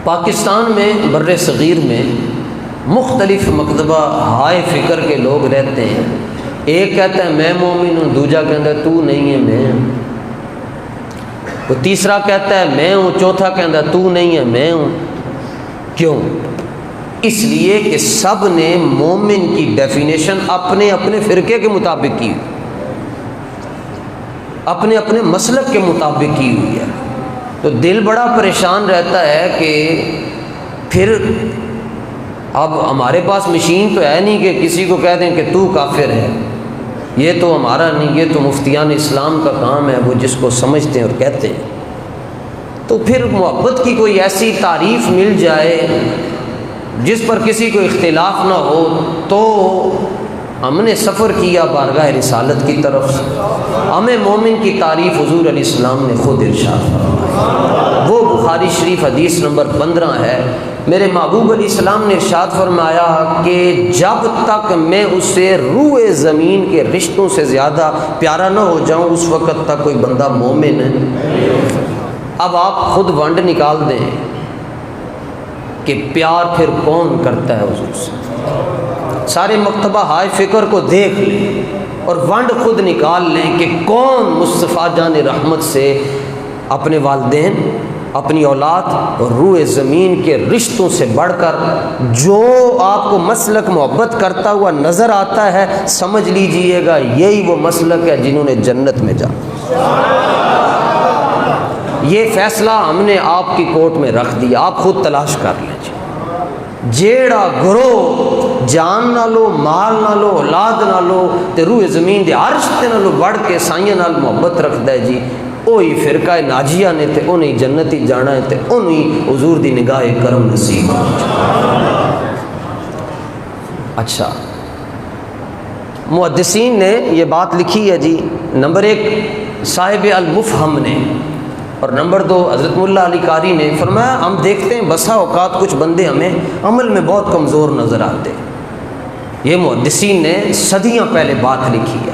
پاکستان میں بر صغیر میں مختلف مکتبہ ہائے فکر کے لوگ رہتے ہیں. ایک کہتا ہے میں مومن ہوں، دوسرا کہتا ہے تو نہیں ہے میں ہوں، وہ تیسرا کہتا ہے میں ہوں، چوتھا کہتا ہے تو نہیں ہے میں ہوں. کیوں؟ اس لیے کہ سب نے مومن کی ڈیفینیشن اپنے اپنے فرقے کے مطابق کی، اپنے اپنے مسلک کے مطابق کی ہوئی ہے. تو دل بڑا پریشان رہتا ہے کہ پھر اب ہمارے پاس مشین تو ہے نہیں کہ کسی کو کہہ دیں کہ تو کافر ہے. یہ تو ہمارا نہیں، یہ تو مفتیان اسلام کا کام ہے، وہ جس کو سمجھتے ہیں اور کہتے ہیں. تو پھر محبت کی کوئی ایسی تعریف مل جائے جس پر کسی کو اختلاف نہ ہو. تو ہم نے سفر کیا بارگاہ رسالت کی طرف سے، ہمیں مومن کی تعریف حضور علیہ السلام نے خود ارشاد فرمائی. وہ بخاری شریف حدیث نمبر 15 ہے. میرے محبوب علیہ السلام نے ارشاد فرمایا کہ جب تک میں اسے روح زمین کے رشتوں سے زیادہ پیارا نہ ہو جاؤں اس وقت تک کوئی بندہ مومن ہے. اب آپ خود ونڈ نکال دیں کہ پیار پھر کون کرتا ہے حضور سے. سارے مکتبہ ہائے فکر کو دیکھ لیں اور ونڈ خود نکال لیں کہ کون مصطفیٰ جان رحمت سے اپنے والدین، اپنی اولاد اور روح زمین کے رشتوں سے بڑھ کر جو آپ کو مسلک محبت کرتا ہوا نظر آتا ہے، سمجھ لیجئے گا یہی وہ مسلک ہے جنہوں نے جنت میں جانا. یہ فیصلہ ہم نے آپ کی کورٹ میں رکھ دیا، آپ خود تلاش کر لیجیے. جیڑا گروہ جان نہ لو، مال نہ لو، اولاد نہ لو تے روح زمین دے عرش تے نہ لو بڑھ کے سائیاں نال محبت رکھدا ہے جی، وہی فرقہ ناجیہ نے تے انہیں جنتی جانا ہے تے انہیں حضور دی نگاہ کرم نصیب. اچھا، محدثین نے یہ بات لکھی ہے جی. نمبر 1 صاحب المفہم نے، اور نمبر 2 حضرت مولا علی قاری نے فرمایا ہم دیکھتے ہیں بسا اوقات کچھ بندے ہمیں عمل میں بہت کمزور نظر آتے. یہ محدثین نے صدیاں پہلے بات لکھی ہے.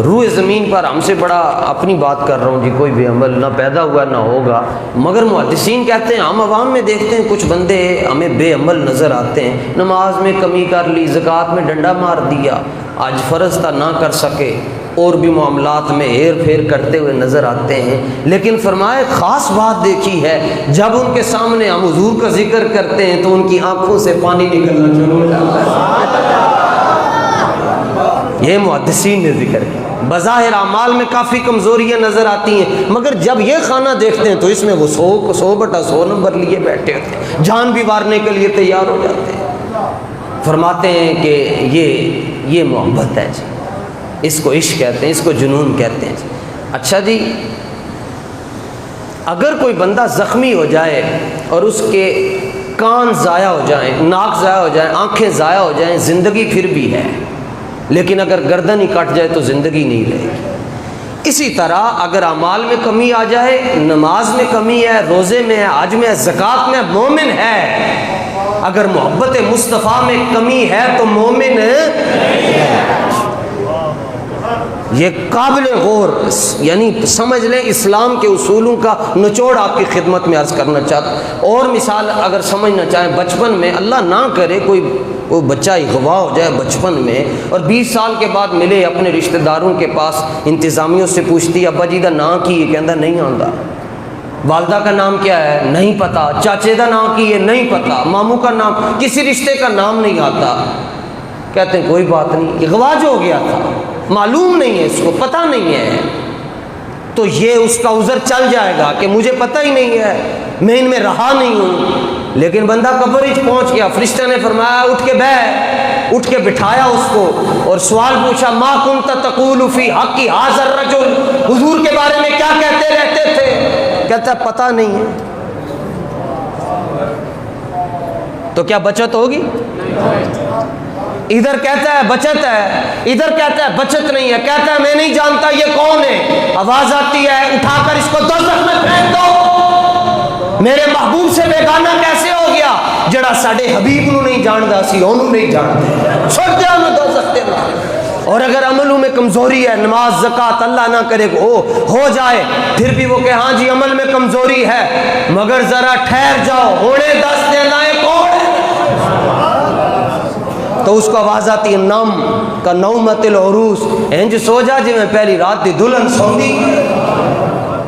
روح زمین پر ہم سے بڑا اپنی بات کر رہا ہوں جی، کوئی بھی عمل نہ پیدا ہوا نہ ہوگا، مگر محدثین کہتے ہیں ہم عوام میں دیکھتے ہیں کچھ بندے ہمیں بے عمل نظر آتے ہیں. نماز میں کمی کر لی، زکوٰۃ میں ڈنڈا مار دیا، آج فرض تھا نہ کر سکے، اور بھی معاملات میں ہیر پھیر کرتے ہوئے نظر آتے ہیں. لیکن فرمائے خاص بات دیکھی ہے، جب ان کے سامنے ہم حضور کا ذکر کرتے ہیں تو ان کی آنکھوں سے پانی نکلنا شروع ہو جاتا ہے. یہ محدثین نے ذکر کیا. بظاہر اعمال میں کافی کمزوریاں نظر آتی ہیں، مگر جب یہ خانہ دیکھتے ہیں تو اس میں وہ 100/100 نمبر لیے بیٹھے ہوتے ہیں، جان بھی مارنے کے لیے تیار ہو جاتے ہیں. فرماتے ہیں کہ یہ محبت ہے جی، اس کو عشق کہتے ہیں، اس کو جنون کہتے ہیں جی. اچھا جی، اگر کوئی بندہ زخمی ہو جائے اور اس کے کان ضائع ہو جائیں، ناک ضائع ہو جائیں، آنکھیں ضائع ہو جائیں، زندگی پھر بھی ہے. لیکن اگر گردن ہی کٹ جائے تو زندگی نہیں رہے گی. اسی طرح اگر اعمال میں کمی آ جائے، نماز میں کمی ہے، روزے میں ہے، حج میں ہے، زکوٰۃ میں مومن ہے. اگر محبت مصطفیٰ میں کمی ہے تو مومن یہ قابل غور، یعنی سمجھ لیں اسلام کے اصولوں کا نچوڑ آپ کی خدمت میں عرض کرنا چاہتا. اور مثال اگر سمجھنا چاہیں، بچپن میں اللہ نہ کرے کوئی بچہ اغوا ہو جائے بچپن میں اور 20 سال کے بعد ملے اپنے رشتہ داروں کے پاس، انتظامیوں سے پوچھتی ابا جی دا نام کی ہے، کہندا نہیں آندا. والدہ کا نام کیا ہے نہیں پتا، چاچے دا نام کی ہے نہیں پتا، ماموں کا نام، کسی رشتے کا نام نہیں آتا. کہتے ہیں کوئی بات نہیں، اغوا جو ہو گیا تھا، معلوم نہیں ہے، اس کو پتہ نہیں ہے، تو یہ اس کا عذر چل جائے گا کہ مجھے پتہ ہی نہیں ہے، میں ان میں رہا نہیں ہوں. لیکن بندہ قبر ہی پہنچ گیا، فرشتہ نے فرمایا اٹھ کے بیٹھ، اٹھ کے بٹھایا اس کو اور سوال پوچھا ما کنت تقول فی حق ھذا الرجل، حضور کے بارے میں کیا کہتے رہتے تھے؟ کہتا ہے پتہ نہیں ہے. تو کیا بچت ہوگی؟ ادھر کہتا ہے بچت ہے، ادھر کہتا ہے بچت نہیں ہے. کہتا ہے میں نہیں جانتا یہ کون ہے. آواز آتی ہے اٹھا کر اس کو دوزخ میں پھینک دو. میرے محبوب سے بیگانہ کیسے ہو گیا؟ جڑا ساڈے حبیب نو نہیں جاندا سی اونوں نہیں جانتے، چھوڑ دے انہوں دوزخ دے. اور اگر عملوں میں کمزوری ہے، نماز زکوٰۃ اللہ نہ کرے ہو جائے، پھر بھی وہ کہ ہاں جی عمل میں کمزوری ہے، مگر ذرا ٹھہر جاؤ، ہونے 10 دن آئے کون ہے، تو اس کو آواز آتی ہے نم کا نومت العروس، انج سو جا جی میں پہلی رات دی دلہن سوندی.